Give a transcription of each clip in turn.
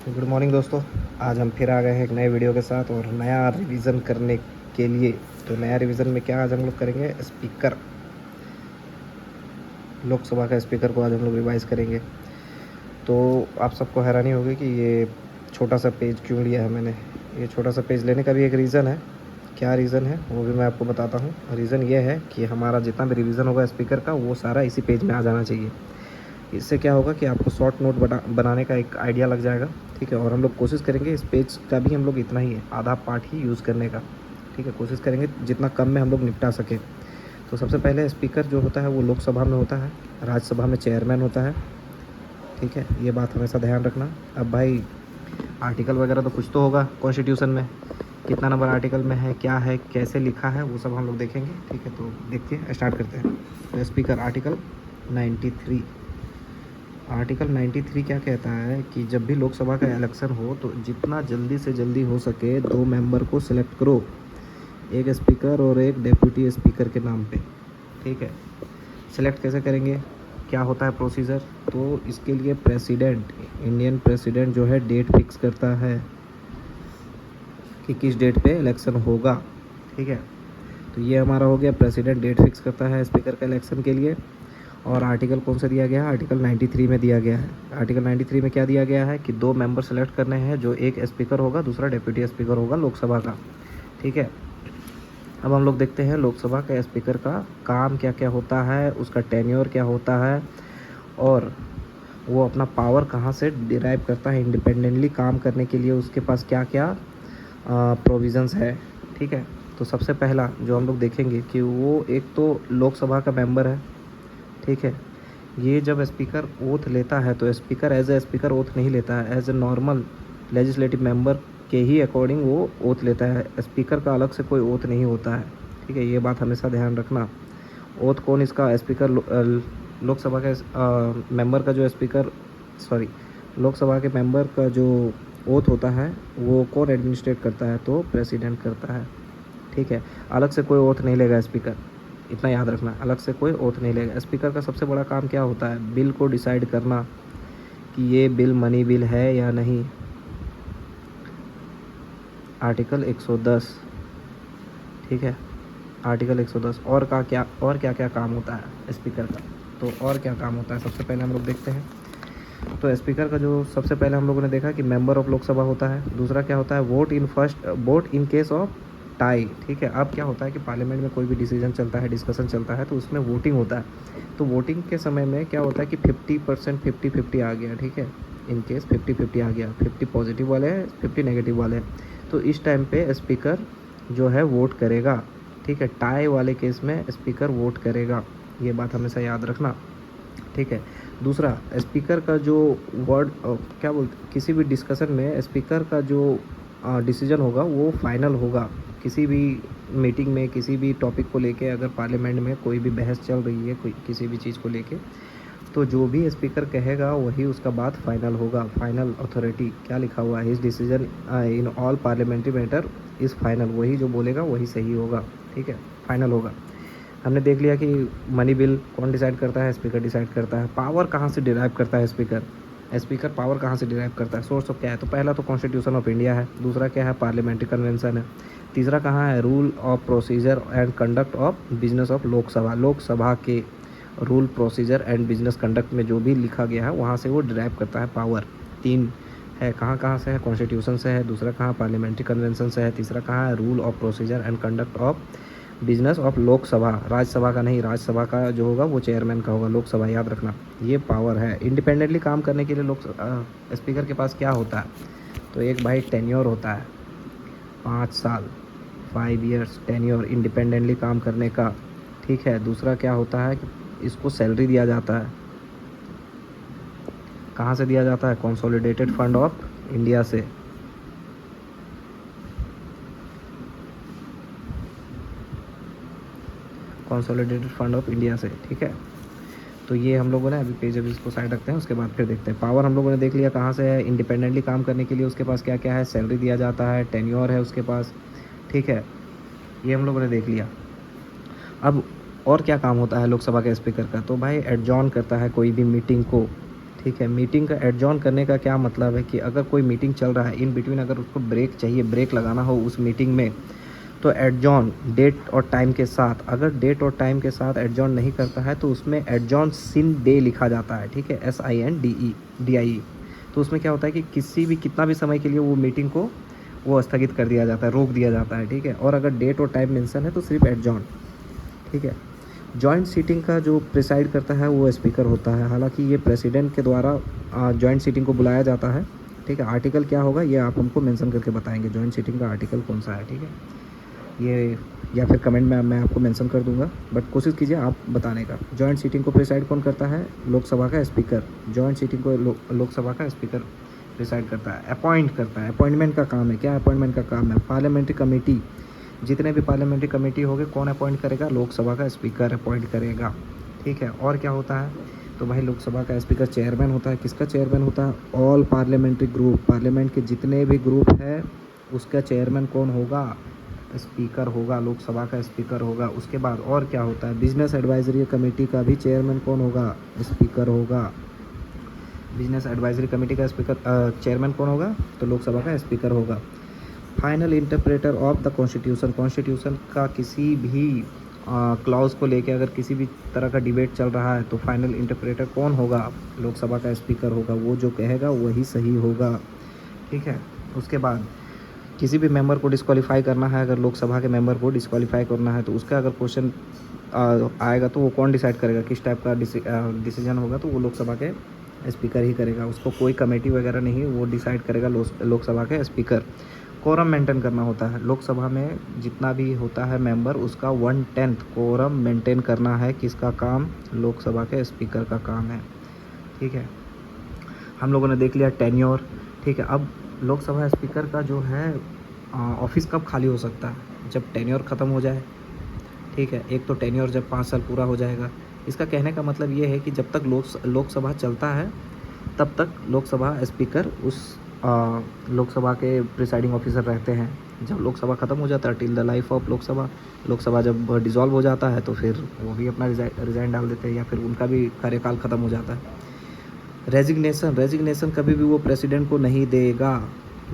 तो good morning दोस्तों। आज हम फिर आ गए हैं एक नए वीडियो के साथ और नया रिवीजन करने के लिए। तो नया रिवीजन में क्या आज हम लोग करेंगे, स्पीकर, लोकसभा का स्पीकर को आज हम लोग रिवाइज करेंगे। तो आप सबको हैरानी होगी कि ये छोटा सा पेज क्यों लिया है मैंने। ये छोटा सा पेज लेने का भी एक रीज़न है। क्या रीज़न है वो भी मैं आपको बताता हूँ। रीज़न ये है कि हमारा जितना भी रिवीजन होगा स्पीकर का वो सारा इसी पेज में आ जाना चाहिए। इससे क्या होगा कि आपको शॉर्ट नोट बनाने का एक आइडिया लग जाएगा। ठीक है, और हम लोग कोशिश करेंगे इस पेज का भी हम लोग इतना ही है, आधा पार्ट ही यूज़ करने का। ठीक है, कोशिश करेंगे जितना कम में हम लोग निपटा सकें। तो सबसे पहले स्पीकर जो होता है वो लोकसभा में होता है, राज्यसभा में चेयरमैन होता है। ठीक है, ये बात हमेशा ध्यान रखना। अब भाई आर्टिकल वगैरह तो कुछ तो होगा कॉन्स्टिट्यूशन में, कितना नंबर आर्टिकल में है, क्या है, कैसे लिखा है, वो सब हम लोग देखेंगे। ठीक है, तो देखिए स्टार्ट करते हैं। तो स्पीकर आर्टिकल 93। आर्टिकल 93 क्या कहता है कि जब भी लोकसभा का इलेक्शन हो तो जितना जल्दी से जल्दी हो सके 2 मेंबर को सिलेक्ट करो, एक स्पीकर और एक डेप्यूटी स्पीकर के नाम पे। ठीक है, सिलेक्ट कैसे करेंगे, क्या होता है प्रोसीजर, तो इसके लिए प्रेसिडेंट, इंडियन प्रेसिडेंट जो है डेट फिक्स करता है कि किस डेट पे इलेक्शन होगा। ठीक है, तो ये हमारा हो गया, प्रेसिडेंट डेट फिक्स करता है स्पीकर का इलेक्शन के लिए। और आर्टिकल कौन सा दिया गया है, आर्टिकल 93 में दिया गया है। आर्टिकल 93 में क्या दिया गया है कि 2 मेंबर सेलेक्ट करने हैं, जो एक स्पीकर होगा दूसरा डेप्यूटी स्पीकर होगा लोकसभा का। ठीक है, अब हम लोग देखते हैं लोकसभा के स्पीकर का काम क्या क्या होता है, उसका टेन्योर क्या होता है और वो अपना पावर कहाँ से डिराइव करता है इंडिपेंडेंटली काम करने के लिए, उसके पास क्या क्या प्रोविज़न्स है। ठीक है, तो सबसे पहला जो हम लोग देखेंगे कि वो एक तो लोकसभा का मेंबर है। ठीक है, ये जब स्पीकर ओथ लेता है तो speaker as a speaker oath नहीं लेता है, as a normal legislative member के ही अकॉर्डिंग वो ओथ लेता है। स्पीकर का अलग से कोई ओथ नहीं होता है। ठीक है, ये बात हमेशा ध्यान रखना। ओथ कौन, इसका स्पीकर लोकसभा के मेंबर का जो स्पीकर, सॉरी, लोकसभा के मेंबर का जो ओथ होता है वो कौन एडमिनिस्ट्रेट करता है, तो प्रेसिडेंट करता है। ठीक है, अलग से कोई ओथ नहीं लेगा स्पीकर, इतना याद रखना, अलग से कोई ओथ नहीं लेगा। स्पीकर का सबसे बड़ा काम क्या होता है, बिल को डिसाइड करना कि ये बिल मनी बिल है या नहीं, आर्टिकल 110। ठीक है, आर्टिकल 110। और क्या क्या काम होता है स्पीकर का, तो और क्या काम होता है सबसे पहले हम लोग देखते हैं। तो स्पीकर का जो सबसे पहले हम लोगों ने देखा कि मेंबर ऑफ लोकसभा होता है। दूसरा क्या होता है, vote in case of tie. ठीक है, अब क्या होता है कि पार्लियामेंट में कोई भी डिसीजन चलता है, डिस्कशन चलता है, तो उसमें वोटिंग होता है। तो वोटिंग के समय में क्या होता है कि 50% 50-50 आ गया। ठीक है, इन केस 50-50 आ गया, 50 पॉजिटिव वाले हैं, 50 नेगेटिव वाले हैं, तो इस टाइम पे स्पीकर जो है वोट करेगा। ठीक है, टाई वाले केस में स्पीकर वोट करेगा, ये बात हमेशा याद रखना। ठीक है, दूसरा स्पीकर का जो वर्ड, क्या बोलते, किसी भी डिस्कशन में स्पीकर का जो डिसीजन होगा वो फाइनल होगा। किसी भी मीटिंग में किसी भी टॉपिक को लेके अगर पार्लियामेंट में कोई भी बहस चल रही है कोई किसी भी चीज़ को लेके, तो जो भी स्पीकर कहेगा वही उसका बात फाइनल होगा। फाइनल अथॉरिटी क्या लिखा हुआ है, his decision in all parliamentary matter is final, वही जो बोलेगा वही सही होगा। ठीक है, फाइनल होगा। हमने देख लिया कि मनी बिल कौन डिसाइड करता है, स्पीकर डिसाइड करता है। पावर कहाँ से डिराइव करता है स्पीकर पावर कहाँ से डिराइव करता है, सोर्स ऑफ क्या है, तो पहला तो कॉन्स्टिट्यूशन ऑफ इंडिया है, दूसरा क्या है, पार्लियामेंट्री कन्वेंशन है, तीसरा कहाँ है, rule of procedure and conduct of business of Lok Sabha. Lok Sabha के rule procedure and business conduct में जो भी लिखा गया है वहाँ से वो डिराइव करता है पावर। तीन है, कहाँ कहाँ से है, कॉन्स्टिट्यूशन से है, दूसरा कहाँ पार्लियामेंट्री कन्वेंशन से है, तीसरा कहाँ है, rule of procedure and conduct of business of Lok Sabha. Rajya Sabha का नहीं, राज्यसभा का जो होगा वो चेयरमैन का होगा, लोकसभा याद रखना। ये पावर है इंडिपेंडेंटली काम करने के लिए। स्पीकर के पास क्या होता है, तो एक भाई टेन्योर होता है, 5 साल, 5 ईयर्स टेन्योर इंडिपेंडेंटली काम करने का। ठीक है, दूसरा क्या होता है कि इसको सैलरी दिया जाता है, कहाँ से दिया जाता है, कंसोलिडेटेड फंड ऑफ इंडिया से। कंसोलिडेटेड फंड ऑफ इंडिया से। ठीक है, तो ये हम लोगों ने अभी पेज अभी इसको साइड रखते हैं, उसके बाद फिर देखते हैं। पावर हम लोगों ने देख लिया कहाँ से है, इंडिपेंडेंटली काम करने के लिए उसके पास क्या क्या है, सैलरी दिया जाता है, टेन्योर है उसके पास। ठीक है, ये हम लोगों ने देख लिया। अब और क्या काम होता है लोकसभा के स्पीकर का, तो भाई एडजॉर्न करता है कोई भी मीटिंग को। ठीक है। मीटिंग का एडजॉर्न करने का क्या मतलब है कि अगर कोई मीटिंग चल रहा है, इन बिटवीन अगर उसको ब्रेक चाहिए, ब्रेक लगाना हो उस मीटिंग में, तो एडजॉर्न डेट और टाइम के साथ, अगर डेट और टाइम के साथ एडजॉर्न नहीं करता है तो उसमें एडजॉर्न सिन डे लिखा जाता है। ठीक है, SINDE तो उसमें क्या होता है कि किसी भी कितना भी समय के लिए वो मीटिंग को वो स्थगित कर दिया जाता है, रोक दिया जाता है। ठीक है, और अगर डेट और टाइम मेंशन है तो सिर्फ एडजॉर्न। ठीक है। जॉइंट सीटिंग का जो प्रिसाइड करता है वो स्पीकर होता है। हालांकि ये प्रेसिडेंट के द्वारा जॉइंट सीटिंग को बुलाया जाता है। ठीक है, आर्टिकल क्या होगा ये आप हमको मेंशन करके बताएंगे, जॉइंट सीटिंग का आर्टिकल कौन सा है। ठीक है, ये या फिर कमेंट में मैं आपको मेंशन कर दूंगा, बट कोशिश कीजिए आप बताने का। जॉइंट सीटिंग को प्रिसाइड कौन करता है? लोकसभा का स्पीकर। जॉइंट सीटिंग को लोकसभा का स्पीकर प्रिसाइड करता है, अपॉइंट करता है। अपॉइंटमेंट का काम है, क्या अपॉइंटमेंट का काम है? पार्लियामेंट्री कमेटी, जितने भी पार्लियामेंट्री कमेटी होंगे कौन अपॉइंट करेगा? लोकसभा का स्पीकर अपॉइंट करेगा। ठीक है, और क्या होता है? तो भाई लोकसभा का स्पीकर चेयरमैन होता है। किसका चेयरमैन होता है? ऑल पार्लियामेंट्री ग्रुप, पार्लियामेंट के जितने भी ग्रुप है उसका चेयरमैन कौन होगा? स्पीकर होगा, लोकसभा का स्पीकर होगा। उसके बाद और क्या होता है? बिजनेस एडवाइजरी कमेटी का भी चेयरमैन कौन होगा? स्पीकर होगा। बिजनेस एडवाइजरी कमेटी का स्पीकर चेयरमैन कौन होगा? तो लोकसभा का स्पीकर होगा। Final interpreter of the constitution, constitution का किसी भी क्लॉज को लेके अगर किसी भी तरह का डिबेट चल रहा है तो फाइनल इंटरप्रेटर कौन होगा? लोकसभा का स्पीकर होगा। वो जो कहेगा वही सही होगा। ठीक है, उसके बाद किसी भी मेंबर को डिस्क्वालीफाई करना है, अगर लोकसभा के मेंबर को डिस्क्वालीफाई करना है तो उसका अगर क्वेश्चन आएगा तो वो कौन डिसाइड करेगा? किस टाइप का डिसीजन होगा? तो वो लोकसभा के स्पीकर ही करेगा, उसको कोई कमेटी वगैरह नहीं, वो डिसाइड करेगा लोकसभा के स्पीकर। कोरम मेंटेन करना होता है लोकसभा में, जितना भी होता है मेंबर उसका 1/10 कोरम मेंटेन करना है। किसका काम? लोकसभा के स्पीकर का काम है। ठीक है, हम लोगों ने देख लिया टेन्योर। ठीक है, अब लोकसभा स्पीकर का जो है ऑफिस कब खाली हो सकता है? जब टेन्योर ख़त्म हो जाए। ठीक है, एक तो टेन्योर जब 5 साल पूरा हो जाएगा। इसका कहने का मतलब ये है कि जब तक लोकसभा चलता है तब तक लोकसभा स्पीकर उस लोकसभा के प्रिसाइडिंग ऑफिसर रहते हैं। जब लोकसभा ख़त्म हो जाता है, till the life of Lok Sabha जब डिसॉल्व हो जाता है तो फिर वो भी अपना रिज़ाइन डाल देते हैं या फिर उनका भी कार्यकाल ख़त्म हो जाता है। रेजिग्नेशन कभी भी वो प्रेसिडेंट को नहीं देगा।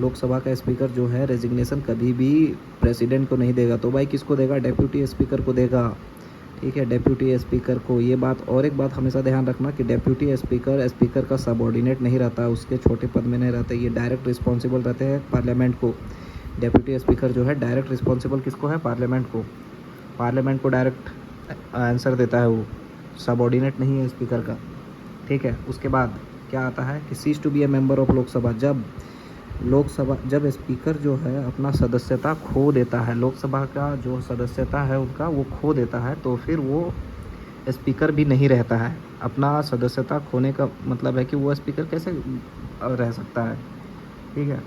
लोकसभा का स्पीकर जो है रेजिग्नेशन कभी भी प्रेसिडेंट को नहीं देगा। तो भाई किसको देगा? डेप्यूटी स्पीकर को देगा। ठीक है, डेप्यूटी स्पीकर को। ये बात, और एक बात हमेशा ध्यान रखना कि डेप्यूटी स्पीकर स्पीकर का सबऑर्डिनेट नहीं रहता, उसके छोटे पद में नहीं रहते, ये डायरेक्ट रिस्पॉन्सिबल रहते हैं पार्लियामेंट को। डेप्यूटी स्पीकर जो है डायरेक्ट रिस्पॉन्सिबल किसको है? पार्लियामेंट को। पार्लियामेंट को डायरेक्ट आंसर देता है वो, सबऑर्डिनेट नहीं है स्पीकर का। ठीक है, उसके बाद क्या आता है कि cease to be a member of Lok Sabha. जब स्पीकर जो है अपना सदस्यता खो देता है, लोकसभा का जो सदस्यता है उनका वो खो देता है, तो फिर वो स्पीकर भी नहीं रहता है। अपना सदस्यता खोने का मतलब है कि वो स्पीकर कैसे रह सकता है। ठीक है,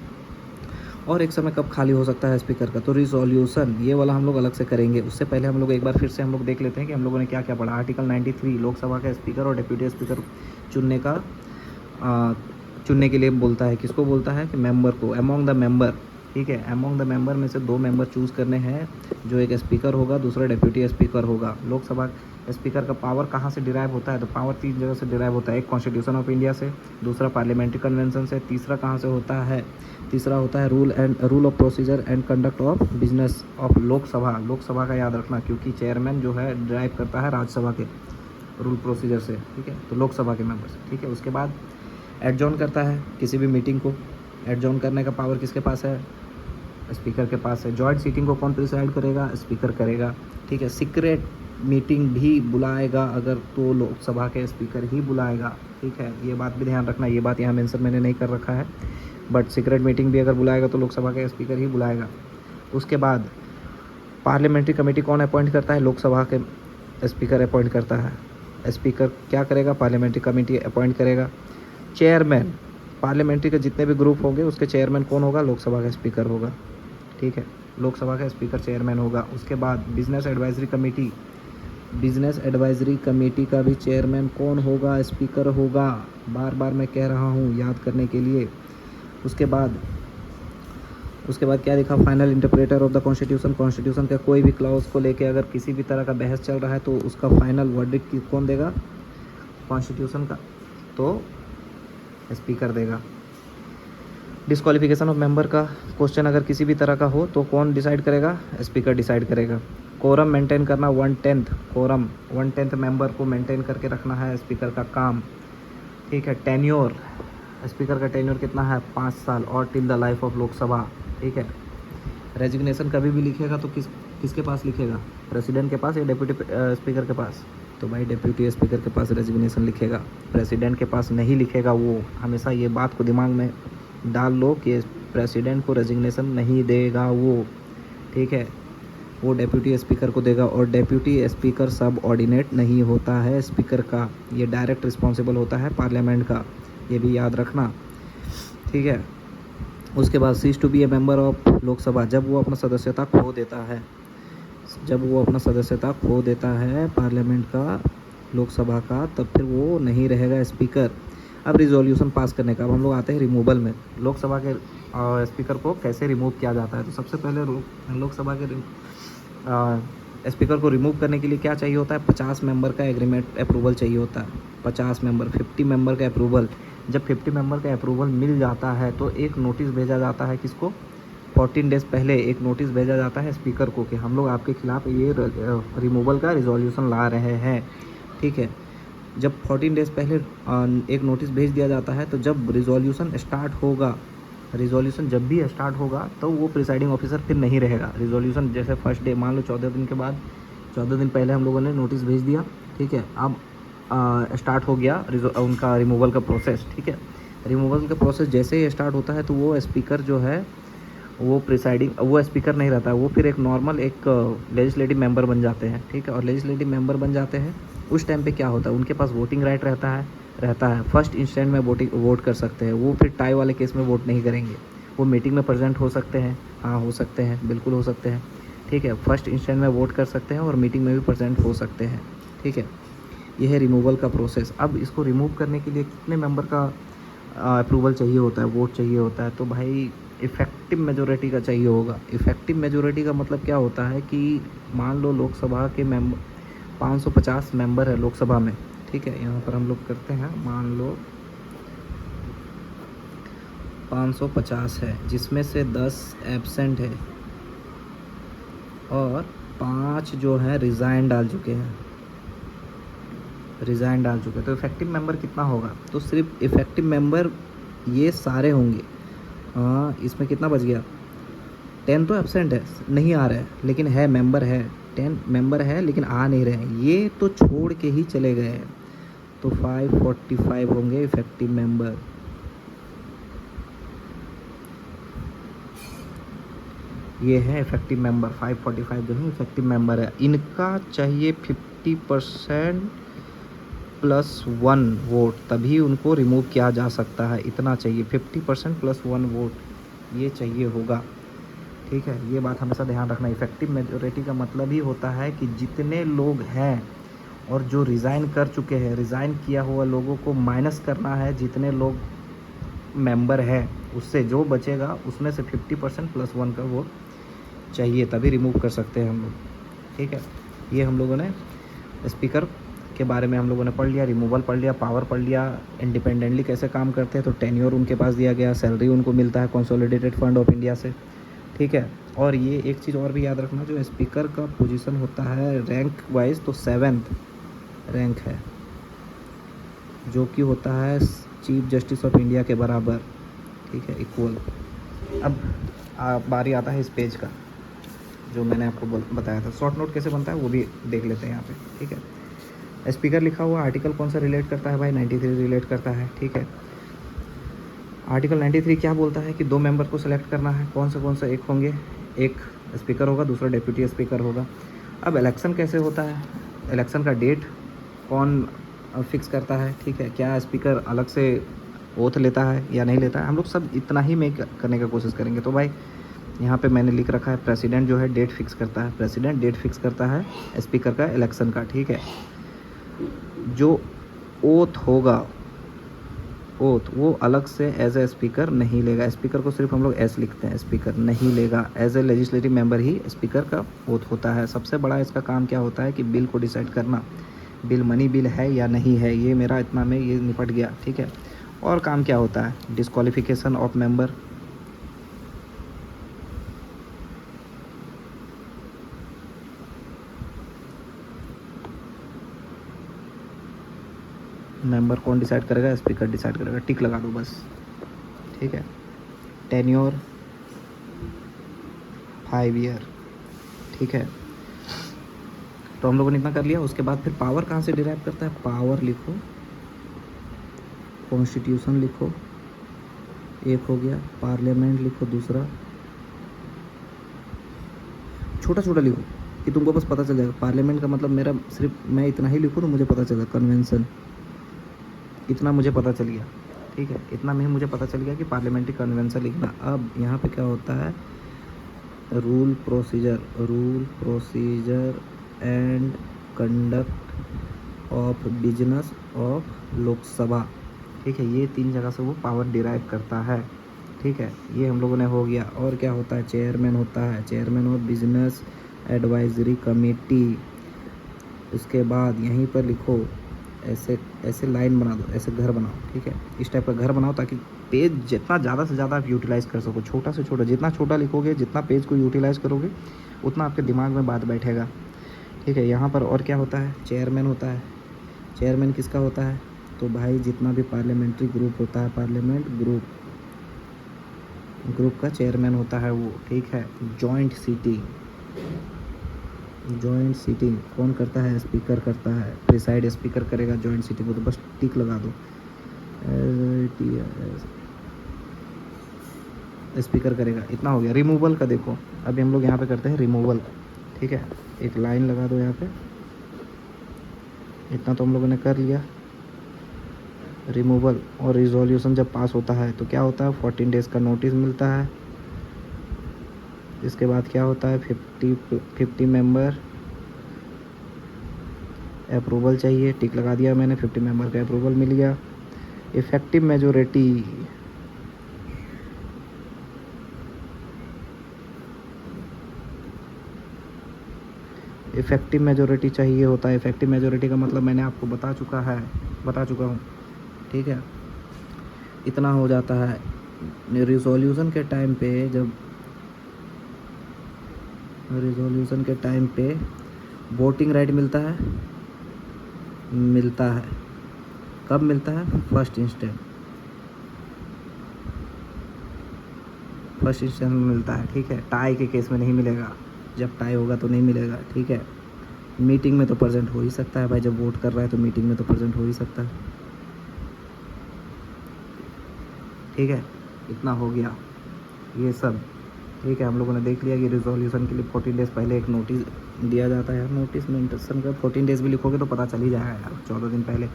और एक समय कब खाली हो सकता है स्पीकर का? तो रिजोल्यूशन, ये वाला हम लोग अलग से करेंगे। उससे पहले हम लोग एक बार फिर से हम लोग देख लेते हैं कि हम लोगों ने क्या क्या पढ़ा। आर्टिकल 93 लोकसभा का स्पीकर और डिप्यूटी स्पीकर चुनने के लिए बोलता है। किसको बोलता है? कि मेंबर को, अमॉन्ग द मेंबर। ठीक है, अमॉन्ग द मेंबर में से 2 मेंबर चूज़ करने हैं, जो एक स्पीकर होगा, दूसरा डिप्यूटी स्पीकर होगा। लोकसभा स्पीकर का पावर कहाँ से डिराइव होता है? तो पावर 3 जगह से डिराइव होता है। एक कॉन्स्टिट्यूशन ऑफ इंडिया से, दूसरा पार्लियामेंट्री कन्वेंशन से, तीसरा कहाँ से होता है? तीसरा होता है rule of procedure and conduct of business of Lok Sabha. Lok Sabha का याद रखना, क्योंकि चेयरमैन जो है ड्राइव करता है राज्यसभा के रूल प्रोसीजर से। ठीक है, तो लोकसभा के मेंबर्स। ठीक है, उसके बाद एडजॉर्न करता है किसी भी मीटिंग को। एडजॉर्न करने का पावर किसके पास है? स्पीकर के पास है। जॉइंट सीटिंग को कौन प्रिसाइड करेगा? स्पीकर करेगा। ठीक है, सीक्रेट मीटिंग भी बुलाएगा अगर तो लोकसभा के स्पीकर ही बुलाएगा। ठीक है, ये बात भी ध्यान रखना, ये बात यहाँ मेंशन मैंने नहीं कर रखा है, बट सीक्रेट मीटिंग भी अगर बुलाएगा तो लोकसभा के स्पीकर ही बुलाएगा। उसके बाद पार्लियामेंट्री कमेटी कौन अपॉइंट करता है? लोकसभा के स्पीकर अपॉइंट करता है। स्पीकर क्या करेगा? पार्लियामेंट्री कमेटी अपॉइंट करेगा। चेयरमैन, पार्लियामेंट्री के जितने भी ग्रुप होंगे उसके चेयरमैन कौन होगा? लोकसभा का स्पीकर होगा। ठीक है, लोकसभा का स्पीकर चेयरमैन होगा। उसके बाद business advisory committee, business advisory committee का भी चेयरमैन कौन होगा? स्पीकर होगा। बार बार मैं कह रहा हूँ याद करने के लिए। उसके बाद क्या लिखा? Final interpreter of the constitution. Constitution का कोई भी क्लॉज को लेके अगर किसी भी तरह का बहस चल रहा है तो उसका फाइनल वर्डिक्ट कौन देगा? कॉन्स्टिट्यूशन का। तो स्पीकर देगा। डिस्क्वालिफिकेशन ऑफ मेंबर का क्वेश्चन अगर किसी भी तरह का हो तो कौन डिसाइड करेगा? स्पीकर डिसाइड करेगा। कोरम मेंटेन करना 1/10 कोरम 1/10 मेंबर को मेंटेन करके रखना है स्पीकर का काम, ठीक है। टेन्योर, स्पीकर का टेन्योर कितना है? 5 साल और till the life of Lok Sabha, ठीक है। रेजिग्नेशन कभी भी लिखेगा तो किसके पास लिखेगा? प्रेसिडेंट के पास या डेप्यूटी स्पीकर के पास? तो भाई डेप्यूटी स्पीकर के पास रेजिग्नेशन लिखेगा, प्रेसिडेंट के पास नहीं लिखेगा। वो हमेशा ये बात को दिमाग में डाल लो कि प्रेसिडेंट को रेजिग्नेशन नहीं देगा वो, ठीक है। वो डेप्यूटी स्पीकर को देगा, और डेप्यूटी स्पीकर सब ऑर्डिनेट नहीं होता है स्पीकर का, ये डायरेक्ट रिस्पॉन्सिबल होता है पार्लियामेंट का, ये भी याद रखना, ठीक है। उसके बाद cease to be a member of Lok Sabha, जब वो अपना सदस्यता खो देता है, जब वो अपना सदस्यता खो देता है पार्लियामेंट का, लोकसभा का, तब फिर वो नहीं रहेगा स्पीकर। अब रिजोल्यूशन पास करने का, अब हम लोग आते हैं रिमूवल में। लोकसभा के स्पीकर को कैसे रिमूव किया जाता है? तो सबसे पहले लोकसभा के स्पीकर को रिमूव करने के लिए क्या चाहिए होता है? 50 मेंबर का एग्रीमेंट अप्रूवल चाहिए होता है। 50 मेंबर, 50 मेंबर का अप्रूवल। जब 50 मेंबर का अप्रूवल मिल जाता है तो एक नोटिस भेजा जाता है किसको? 14 डेज़ पहले एक नोटिस भेजा जाता है स्पीकर को कि हम लोग आपके खिलाफ़ ये रिमूवल का रिजोल्यूशन ला रहे हैं, ठीक है। जब 14 डेज़ पहले एक नोटिस भेज दिया जाता है तो जब रिजोल्यूशन स्टार्ट होगा, रिजोल्यूशन जब भी स्टार्ट होगा तो वो प्रिसाइडिंग ऑफिसर फिर नहीं रहेगा। रिजोल्यूशन जैसे फर्स्ट डे, मान लो 14 दिन के बाद, 14 दिन पहले हम लोगों ने नोटिस भेज दिया, ठीक है। अब स्टार्ट हो गया उनका रिमूवल का प्रोसेस, ठीक है। रिमूवल का प्रोसेस जैसे ही स्टार्ट होता है तो वो स्पीकर जो है वो प्रिसाइडिंग, वो स्पीकर नहीं रहता है, वो फिर एक नॉर्मल एक लेजिस्लेटिव मेंबर बन जाते हैं, ठीक है। और लेजिस्लेटिव मेंबर बन जाते हैं उस टाइम पे क्या होता है? उनके पास वोटिंग राइट रहता है। फर्स्ट इंस्टेंट में वोट कर सकते हैं वो, फिर टाई वाले केस में वोट नहीं करेंगे। वो मीटिंग में प्रेजेंट हो सकते हैं, हाँ हो सकते हैं, बिल्कुल हो सकते हैं, ठीक है। फर्स्ट इंस्टेंट में वोट कर सकते हैं और मीटिंग में भी प्रेजेंट हो सकते हैं, ठीक है। यह है रिमूवल का प्रोसेस। अब इसको रिमूव करने के लिए कितने मेंबर का अप्रूवल चाहिए होता है, वोट चाहिए होता है? तो भाई इफ़ेक्टिव मेजोरिटी का चाहिए होगा। इफ़ेक्टिव मेजोरिटी का मतलब क्या होता है कि मान लो लोकसभा के 550 मेंबर है लोकसभा में, ठीक है। यहाँ पर हम लोग करते हैं, मान लो 550 है, जिसमें से 10 एब्सेंट है और 5 जो है रिज़ाइन डाल चुके हैं, तो इफ़ेक्टिव मेंबर कितना होगा? तो सिर्फ इफ़ेक्टिव मेंबर ये सारे होंगे। हाँ, इसमें कितना बच गया? 10 तो एब्सेंट है, नहीं आ रहा है, लेकिन है मेंबर है, 10 मेंबर है लेकिन आ नहीं रहे हैं, ये तो छोड़ के ही चले गए हैं। तो 545 होंगे इफ़ेक्टिव मेंबर। ये है इफ़ेक्टिव मेंबर, 545 जो है इफ़ेक्टिव मेंबर है। इनका चाहिए 50% +1 वोट, तभी उनको रिमूव किया जा सकता है। इतना चाहिए, 50% +1 वोट ये चाहिए होगा, ठीक है। ये बात हमेशा ध्यान रखना। इफ़ेक्टिव मेजोरिटी का मतलब ही होता है कि जितने लोग हैं और जो रिज़ाइन कर चुके हैं, रिज़ाइन किया हुआ लोगों को माइनस करना है, जितने लोग मेंबर हैं उससे जो बचेगा उसमें से 50% +1 का वोट चाहिए, तभी रिमूव कर सकते हैं हम लोग, ठीक है। ये हम लोगों ने स्पीकर के बारे में हम लोगों ने पढ़ लिया, रिमूवल पढ़ लिया, पावर पढ़ लिया, इंडिपेंडेंटली कैसे काम करते हैं, तो टेन्योर उनके पास दिया गया, सैलरी उनको मिलता है कंसोलिडेटेड फंड ऑफ इंडिया से, ठीक है। और ये एक चीज़ और भी याद रखना, जो स्पीकर का पोजीशन होता है रैंक वाइज, तो 7th रैंक है, जो कि होता है चीफ जस्टिस ऑफ इंडिया के बराबर, ठीक है, इक्वल। अब बारी आता है इस पेज का, जो मैंने आपको बताया था। शॉर्ट नोट कैसे बनता है वो भी देख लेते हैं यहाँ पे, ठीक है। स्पीकर लिखा हुआ आर्टिकल कौन सा रिलेट करता है भाई? 93 रिलेट करता है, ठीक है। आर्टिकल 93 क्या बोलता है कि 2 मेंबर को सिलेक्ट करना है। कौन सा? एक होंगे, एक स्पीकर होगा, दूसरा डेप्यूटी स्पीकर होगा। अब इलेक्शन कैसे होता है? इलेक्शन का डेट कौन फिक्स करता है, ठीक है। क्या स्पीकर अलग से ओथ लेता है या नहीं लेता है? हम लोग सब इतना ही में करने का कोशिश करेंगे। तो भाई यहाँ पे मैंने लिख रखा है, प्रेसिडेंट जो है डेट फिक्स करता है, प्रेसिडेंट डेट फिक्स करता है स्पीकर का इलेक्शन का, ठीक है। जो ओथ होगा, ओथ वो अलग से एज ए स्पीकर नहीं लेगा। स्पीकर को सिर्फ हम लोग एस लिखते हैं, स्पीकर नहीं लेगा। एज ए लेजिस्लेटिव मेंबर ही स्पीकर का ओथ होता है। सबसे बड़ा इसका काम क्या होता है कि बिल को डिसाइड करना, बिल मनी बिल है या नहीं है, ये मेरा इतना में ये निपट गया, ठीक है। और काम क्या होता है, डिस्क्वालिफिकेशन ऑफ मेंबर, मेंबर कौन डिसाइड करेगा, स्पीकर डिसाइड करेगा, टिक लगा दो बस, ठीक है। टेन्योर 5 ईयर, ठीक है। तो हम लोगों ने इतना कर लिया। उसके बाद फिर पावर कहाँ से डिराइव करता है, पावर लिखो, कॉन्स्टिट्यूशन लिखो, एक हो गया, पार्लियामेंट लिखो दूसरा, छोटा छोटा लिखो कि तुमको बस पता चल जाएगा। पार्लियामेंट का मतलब मेरा सिर्फ मैं इतना ही लिखूँ तो मुझे पता चला, कन्वेंशन, इतना मुझे पता चल गया, ठीक है। इतना में मुझे पता चल गया कि पार्लियामेंट्री कन्वेंशन लिखना। अब यहाँ पे क्या होता है, rule procedure and conduct of business of Lok Sabha, ठीक है। ये 3 जगह से वो पावर डिराइव करता है, ठीक है। ये हम लोगों ने हो गया। और क्या होता है, चेयरमैन होता है, chairman of business advisory committee. उसके बाद यहीं पर लिखो, ऐसे ऐसे लाइन बना दो, ऐसे घर बनाओ, ठीक है। इस टाइप का घर बनाओ ताकि पेज जितना ज़्यादा से ज़्यादा आप यूटिलाइज़ कर सको, छोटा से छोटा, जितना छोटा लिखोगे, जितना पेज को यूटिलाइज़ करोगे, उतना आपके दिमाग में बात बैठेगा, ठीक है। यहाँ पर और क्या होता है, चेयरमैन होता है। चेयरमैन किसका होता है, तो भाई जितना भी पार्लियामेंट्री ग्रुप होता है, पार्लियामेंट ग्रुप का चेयरमैन होता है वो, ठीक है। जॉइंट सीटिंग कौन करता है, स्पीकर करता है, प्रिसाइड स्पीकर करेगा जॉइंट सीटिंग को, तो बस टिक लगा दो, स्पीकर करेगा। इतना हो गया। रिमूवल का देखो, अभी हम लोग यहाँ पे करते हैं रिमूवल, ठीक है। एक लाइन लगा दो यहाँ पे, इतना तो हम लोगों ने कर लिया। रिमूवल और रिजोल्यूशन जब पास होता है तो क्या होता है, 14 डेज़ का नोटिस मिलता है। इसके बाद क्या होता है, 50 मेंबर अप्रूवल चाहिए, टिक लगा दिया मैंने, 50 मेंबर का अप्रूवल मिल गया। इफेक्टिव मेजोरिटी चाहिए होता है। इफेक्टिव मेजोरिटी का मतलब मैंने आपको बता चुका हूँ, ठीक है। इतना हो जाता है। रिजोल्यूशन के टाइम पे वोटिंग राइट मिलता है। कब मिलता है, फर्स्ट इंस्टेंस में मिलता है, ठीक है। टाई के केस में नहीं मिलेगा, जब टाई होगा तो नहीं मिलेगा, ठीक है। मीटिंग में तो प्रेजेंट हो ही सकता है भाई, जब वोट कर रहा है तो मीटिंग में तो प्रेजेंट हो ही सकता है, ठीक है। इतना हो गया ये सब, ठीक है। हम लोगों ने देख लिया कि रिजोल्यूशन के लिए 14 डेज़ पहले एक नोटिस दिया जाता है। नोटिस में इंटेंशन का 14 डेज़ भी लिखोगे तो पता चल ही जाएगा यार, 14 दिन पहले।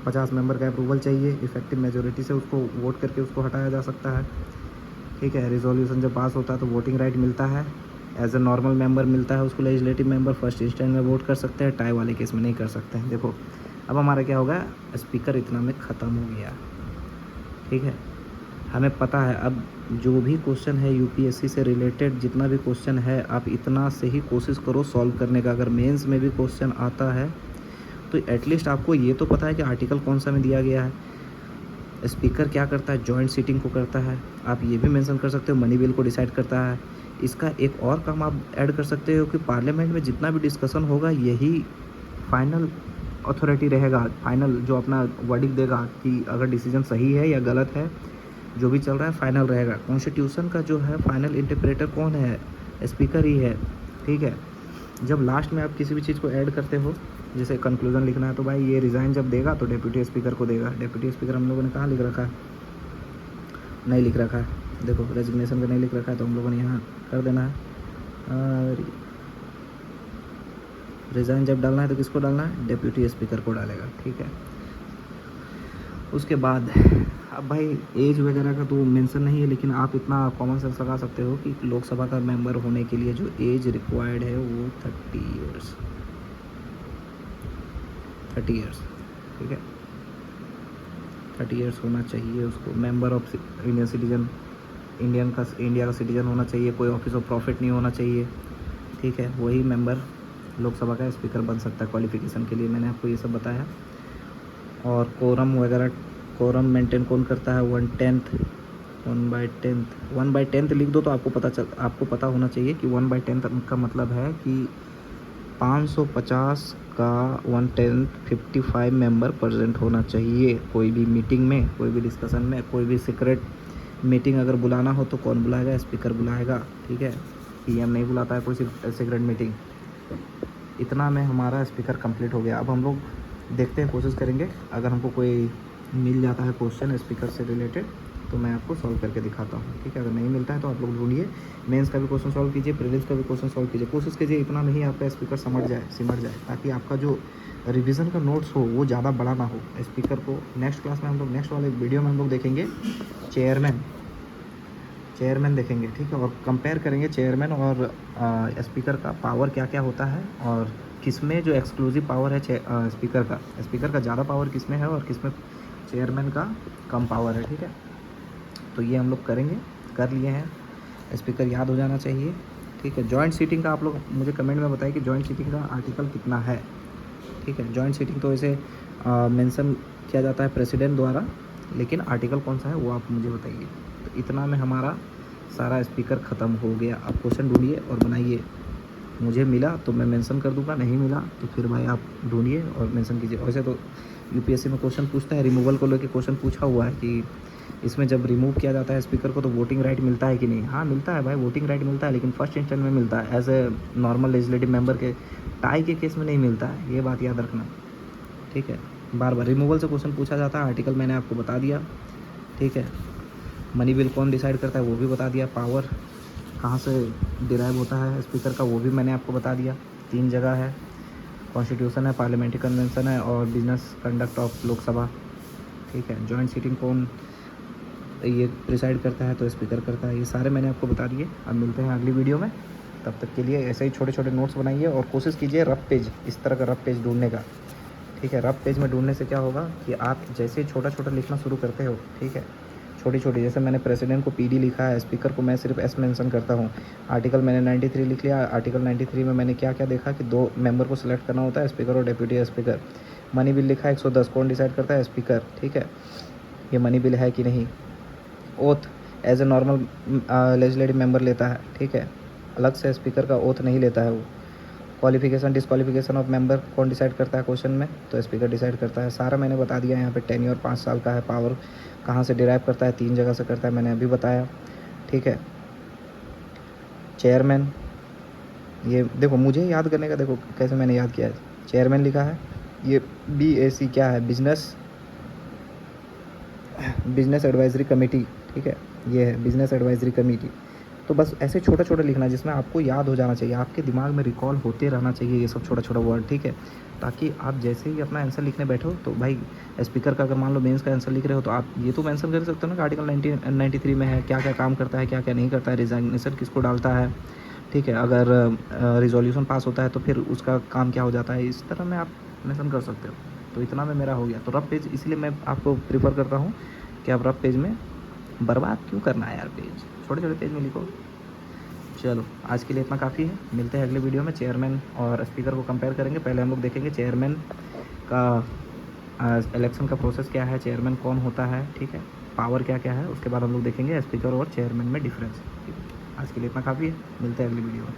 50 मेंबर का अप्रूवल चाहिए, इफेक्टिव मेजोरिटी से उसको वोट करके उसको हटाया जा सकता है, ठीक है। रिजोल्यूशन जब पास होता है तो वोटिंग राइट मिलता है, एज ए नॉर्मल मेंबर मिलता है उसको। लेजिस्लेटिव मेंबर फर्स्ट इंस्टेंस में वोट कर सकते हैं, टाई वाले केस में नहीं कर सकते हैं। देखो अब हमारा क्या होगा, स्पीकर इतना में ख़त्म हो गया, ठीक है। हमें पता है अब जो भी क्वेश्चन है यूपीएससी से रिलेटेड, जितना भी क्वेश्चन है, आप इतना से ही कोशिश करो सॉल्व करने का। अगर मेंस में भी क्वेश्चन आता है तो एटलीस्ट आपको ये तो पता है कि आर्टिकल कौन सा में दिया गया है, स्पीकर क्या करता है, जॉइंट सीटिंग को करता है। आप ये भी मेंशन कर सकते हो, मनी बिल को डिसाइड करता है। इसका एक और काम आप ऐड कर सकते हो कि पार्लियामेंट में जितना भी डिस्कशन होगा यही फाइनल अथॉरिटी रहेगा, फाइनल जो अपना वर्डिक्ट देगा कि अगर डिसीजन सही है या गलत है, जो भी चल रहा है फाइनल रहेगा। कॉन्स्टिट्यूशन का जो है फाइनल इंटरप्रेटर कौन है, स्पीकर ही है, ठीक है। जब लास्ट में आप किसी भी चीज़ को ऐड करते हो, जैसे कंक्लूजन लिखना है, तो भाई ये रिज़ाइन जब देगा तो डेप्यूटी स्पीकर को देगा। डेप्यूटी स्पीकर हम लोगों ने कहाँ लिख रखा है, नहीं लिख रखा है, देखो रेजिग्नेशन का नहीं लिख रखा है, तो हम लोगों ने यहाँ कर देना है। रिज़ाइन जब डालना है तो किसको डालना है, डेप्यूटी स्पीकर को डालेगा, ठीक है। उसके बाद अब भाई एज वगैरह का तो मेंशन नहीं है, लेकिन आप इतना कॉमन सेंस लगा सकते हो कि लोकसभा का मेंबर होने के लिए जो एज रिक्वायर्ड है वो 30 इयर्स, ठीक है। 30 इयर्स होना चाहिए उसको। मेंबर ऑफ इंडिया का सिटीजन होना चाहिए, कोई ऑफिस ऑफ प्रॉफिट नहीं होना चाहिए, ठीक है। वही मेंबर लोकसभा का स्पीकर बन सकता है क्वालिफिकेशन के लिए। मैंने आपको ये सब बताया। और कोरम वगैरह कोरम मेंटेन कौन करता है? 1/10, 1/10 लिख दो तो आपको पता होना चाहिए कि 1/10 का मतलब है कि 550 का 1/10 55 मेंबर प्रेजेंट होना चाहिए। कोई भी मीटिंग में, कोई भी डिस्कशन में, कोई भी सीक्रेट मीटिंग अगर बुलाना हो तो कौन बुलाएगा? स्पीकर बुलाएगा, ठीक है। पीएम नहीं बुलाता है कोई सीक्रेट मीटिंग। इतना में हमारा स्पीकर कंप्लीट हो गया। अब हम लोग देखते हैं, कोशिश करेंगे, अगर हमको कोई मिल जाता है क्वेश्चन स्पीकर से रिलेटेड तो मैं आपको सॉल्व करके दिखाता हूँ, ठीक है। अगर नहीं मिलता है तो आप लोग ढूंढिए, मेंस का भी क्वेश्चन सॉल्व कीजिए, प्रीलिम्स का भी क्वेश्चन सॉल्व कीजिए। कोशिश कीजिए इतना में ही आपका स्पीकर सिमट जाए, ताकि आपका जो रिवीजन का नोट्स हो वो ज़्यादा बड़ा ना हो। स्पीकर को नेक्स्ट क्लास में हम लोग, नेक्स्ट वाले वीडियो में हम लोग देखेंगे चेयरमैन देखेंगे, ठीक है। और कंपेयर करेंगे चेयरमैन और स्पीकर का पावर क्या क्या होता है, और किसमें जो एक्सक्लूसिव पावर है स्पीकर का ज़्यादा पावर किसमें है और किसमें चेयरमैन का कम पावर है, ठीक है। तो ये हम लोग करेंगे, कर लिए हैं। स्पीकर याद हो जाना चाहिए, ठीक है। जॉइंट सीटिंग का आप लोग मुझे कमेंट में बताइए कि जॉइंट सीटिंग का आर्टिकल कितना है, ठीक है। जॉइंट सीटिंग तो ऐसे मेंशन किया जाता है प्रेसिडेंट द्वारा, लेकिन आर्टिकल कौन सा है वो आप मुझे बताइए। तो इतना में हमारा सारा स्पीकर ख़त्म हो गया। आप क्वेश्चन ढूंढिए और बनाइए। मुझे मिला तो मैं मेंशन कर दूंगा, नहीं मिला तो फिर भाई आप ढूंढिए और मेंशन कीजिए। वैसे तो यूपीएससी में क्वेश्चन पूछता है, रिमूवल को लेकर क्वेश्चन पूछा हुआ है कि इसमें जब रिमूव किया जाता है स्पीकर को तो वोटिंग राइट मिलता है कि नहीं। हाँ मिलता है भाई, वोटिंग राइट मिलता है, लेकिन फर्स्ट इंस्टेंस में मिलता है। As a normal legislative member के टाई के केस में नहीं मिलता है, ये बात याद रखना, ठीक है। बार बार रिमूवल से क्वेश्चन पूछा जाता है। आर्टिकल मैंने आपको बता दिया, ठीक है। मनी बिल कौन डिसाइड करता है वो भी बता दिया। पावर कहाँ से डिराइव होता है स्पीकर का वो भी मैंने आपको बता दिया। 3 जगह है, कॉन्स्टिट्यूशन है, पार्लियामेंट्री कन्वेंशन है और बिजनेस कंडक्ट ऑफ लोकसभा, ठीक है। जॉइंट सीटिंग कौन ये डिसाइड करता है? तो स्पीकर करता है। ये सारे मैंने आपको बता दिए। अब मिलते हैं अगली वीडियो में, तब तक के लिए ऐसे ही छोटे छोटे नोट्स बनाइए और कोशिश कीजिए रफ पेज, इस तरह का रफ पेज ढूंढने का, ठीक है। रफ पेज में ढूंढने से क्या होगा कि आप जैसे छोटा छोटा लिखना शुरू करते हो, ठीक है, छोटी छोटी, जैसे मैंने प्रेसिडेंट को पीडी लिखा है, स्पीकर को मैं सिर्फ एस मेंशन करता हूँ। आर्टिकल मैंने 93 लिख लिया। आर्टिकल 93 में मैंने क्या क्या देखा कि 2 मेंबर को सिलेक्ट करना होता है, स्पीकर और डेप्यूटी स्पीकर। मनी बिल लिखा है 110, कौन डिसाइड करता है? स्पीकर, ठीक है। ये मनी बिल है कि नहीं। Oath as a normal legislative member लेता है, ठीक है, अलग से स्पीकर का ओथ नहीं लेता है वो। क्वालिफिकेशन डिसक्वालिफिकेशन ऑफ मेंबर कौन डिसाइड करता है क्वेश्चन में? तो स्पीकर डिसाइड करता है। सारा मैंने बता दिया। यहाँ पे टेन्योर 5 साल का है। पावर कहाँ से डिराइव करता है? 3 जगह से करता है, मैंने अभी बताया, ठीक है। चेयरमैन, ये देखो मुझे याद करने का, देखो कैसे मैंने याद किया है। चेयरमैन लिखा है, ये BAC क्या है? बिजनेस एडवाइजरी कमेटी, ठीक है, ये है बिजनेस एडवाइजरी कमेटी। तो बस ऐसे छोटा छोटा लिखना जिसमें आपको याद हो जाना चाहिए, आपके दिमाग में रिकॉल होते रहना चाहिए ये सब छोटा छोटा वर्ड, ठीक है। ताकि आप जैसे ही अपना आंसर लिखने बैठो तो भाई स्पीकर का अगर मान लो मेंस का आंसर लिख रहे हो तो आप ये तो मेंशन कर सकते हो ना कि आर्टिकल 93 में है क्या क्या काम करता है, क्या क्या नहीं करता है, रिजाइनेशन किसको डालता है, ठीक है। अगर रिजोल्यूशन पास होता है तो फिर उसका काम क्या हो जाता है, इस तरह में आप मेंशन कर सकते हो। तो इतना में मेरा हो गया। तो रफ पेज इसलिए मैं आपको प्रीफर करता हूँ कि आप रफ पेज में, बर्बाद क्यों करना है यार पेज, छोटे छोटे पेज में लिखो। चलो आज के लिए इतना काफ़ी है, मिलते हैं अगले वीडियो में। चेयरमैन और स्पीकर को कंपेयर करेंगे। पहले हम लोग देखेंगे चेयरमैन का इलेक्शन का प्रोसेस क्या है, चेयरमैन कौन होता है, ठीक है, पावर क्या क्या है। उसके बाद हम लोग देखेंगे स्पीकर और चेयरमैन में डिफरेंस, ठीक है। आज के लिए इतना काफ़ी है, मिलते हैं अगली वीडियो में।